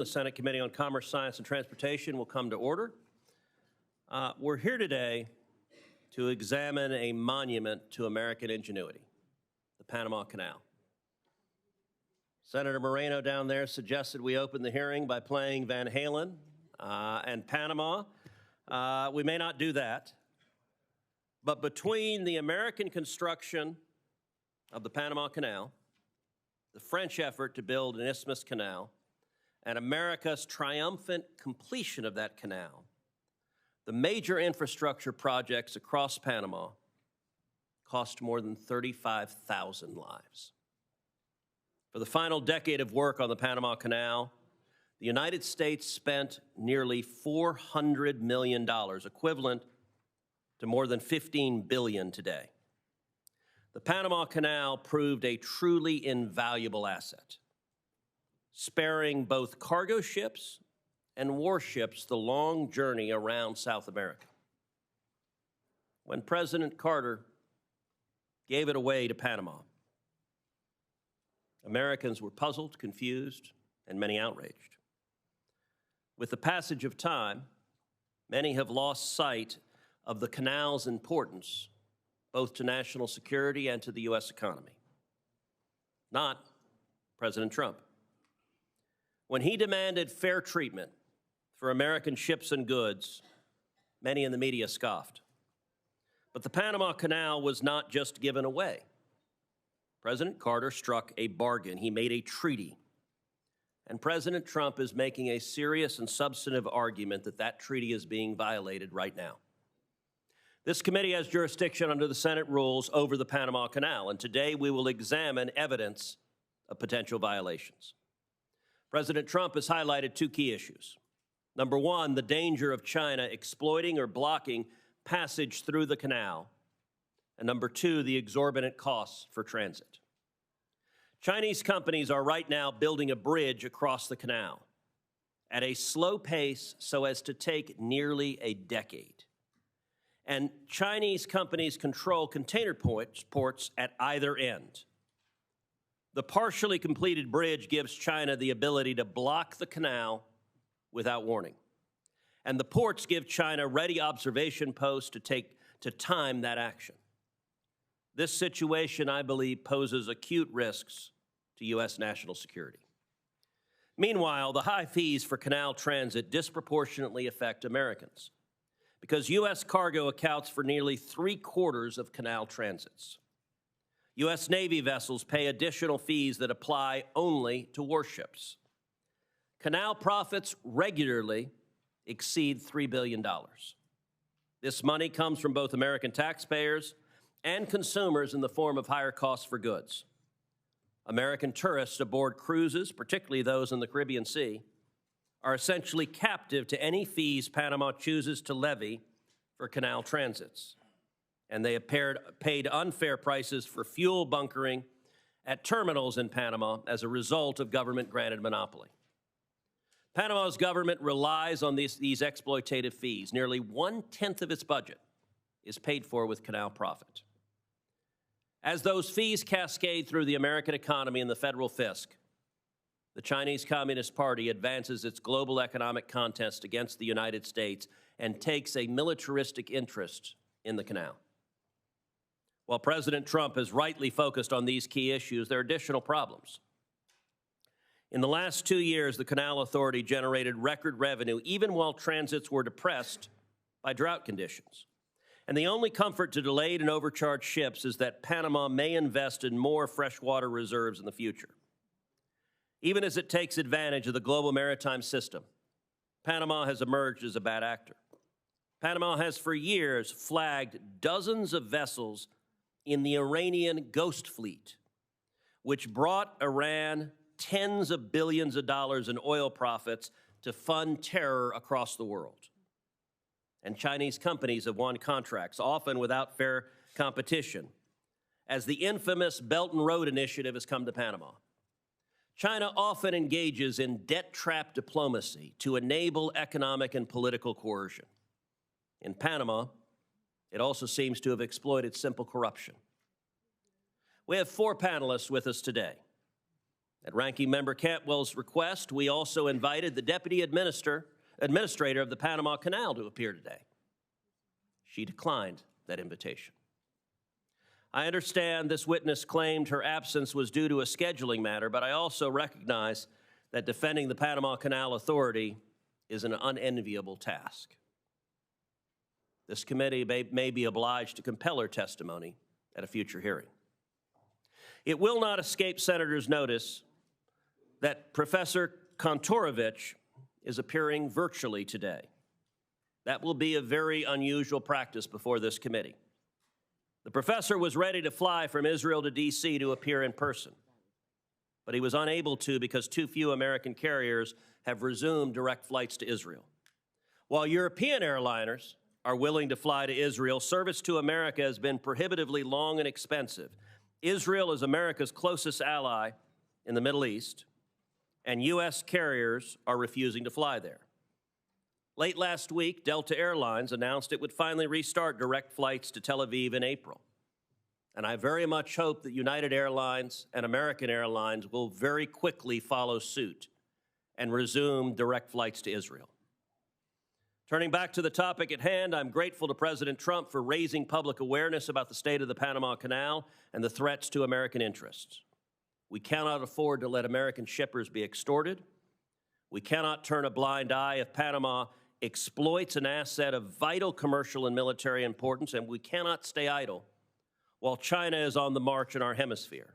The Senate Committee on Commerce, Science, and Transportation will come to order. We're here today to examine a monument to American ingenuity, the Panama Canal. Senator Moreno down there suggested we open the hearing by playing Van Halen and Panama. We may not do that, but between the American construction of the Panama Canal, the French effort to build an isthmus canal, and America's triumphant completion of that canal, the major infrastructure projects across Panama cost more than 35,000 lives. For the final decade of work on the Panama Canal, the United States spent nearly $400 million, equivalent to more than $15 billion today. The Panama Canal proved a truly invaluable asset, sparing both cargo ships and warships the long journey around South America. When President Carter gave it away to Panama, Americans were puzzled, confused, and many outraged. With the passage of time, many have lost sight of the canal's importance, both to national security and to the U.S. economy. Not President Trump. When he demanded fair treatment for American ships and goods, many in the media scoffed. But the Panama Canal was not just given away. President Carter struck a bargain. He made a treaty. And President Trump is making a serious and substantive argument that that treaty is being violated right now. This committee has jurisdiction under the Senate rules over the Panama Canal, and today we will examine evidence of potential violations. President Trump has highlighted two key issues. Number one, the danger of China exploiting or blocking passage through the canal. And number two, the exorbitant costs for transit. Chinese companies are right now building a bridge across the canal at a slow pace so as to take nearly a decade. And Chinese companies control container ports at either end. The partially completed bridge gives China the ability to block the canal without warning. And the ports give China ready observation posts to time that action. This situation, I believe, poses acute risks to U.S. national security. Meanwhile, the high fees for canal transit disproportionately affect Americans because U.S. cargo accounts for nearly 3/4 of canal transits. U.S. Navy vessels pay additional fees that apply only to warships. Canal profits regularly exceed $3 billion. This money comes from both American taxpayers and consumers in the form of higher costs for goods. American tourists aboard cruises, particularly those in the Caribbean Sea, are essentially captive to any fees Panama chooses to levy for canal transits. And they have paid unfair prices for fuel bunkering at terminals in Panama as a result of government-granted monopoly. Panama's government relies on these exploitative fees. Nearly 1/10 of its budget is paid for with canal profit. As those fees cascade through the American economy and the federal fisc, the Chinese Communist Party advances its global economic contest against the United States and takes a militaristic interest in the canal. While President Trump has rightly focused on these key issues, there are additional problems. In the last 2 years, the Canal Authority generated record revenue, even while transits were depressed by drought conditions. And the only comfort to delayed and overcharged ships is that Panama may invest in more freshwater reserves in the future. Even as it takes advantage of the global maritime system, Panama has emerged as a bad actor. Panama has for years flagged dozens of vessels in the Iranian Ghost Fleet, which brought Iran tens of billions of dollars in oil profits to fund terror across the world. And Chinese companies have won contracts, often without fair competition, as the infamous Belt and Road Initiative has come to Panama. China often engages in debt trap diplomacy to enable economic and political coercion. In Panama, it also seems to have exploited simple corruption. We have 4 panelists with us today. At Ranking Member Cantwell's request, we also invited the Deputy Administrator of the Panama Canal to appear today. She declined that invitation. I understand this witness claimed her absence was due to a scheduling matter, but I also recognize that defending the Panama Canal Authority is an unenviable task. This committee may be obliged to compel her testimony at a future hearing. It will not escape senators' notice that Professor Kontorovich is appearing virtually today. That will be a very unusual practice before this committee. The professor was ready to fly from Israel to D.C. to appear in person, but he was unable to because too few American carriers have resumed direct flights to Israel. While European airliners are willing to fly to Israel, service to America has been prohibitively long and expensive. Israel is America's closest ally in the Middle East, and U.S. carriers are refusing to fly there. Late last week, Delta Airlines announced it would finally restart direct flights to Tel Aviv in April. And I very much hope that United Airlines and American Airlines will very quickly follow suit and resume direct flights to Israel. Turning back to the topic at hand, I'm grateful to President Trump for raising public awareness about the state of the Panama Canal and the threats to American interests. We cannot afford to let American shippers be extorted. We cannot turn a blind eye if Panama exploits an asset of vital commercial and military importance, and we cannot stay idle while China is on the march in our hemisphere.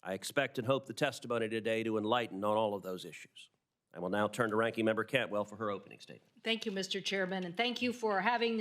I expect and hope the testimony today to enlighten on all of those issues. I will now turn to Ranking Member Cantwell for her opening statement. Thank you, Mr. Chairman, and thank you for having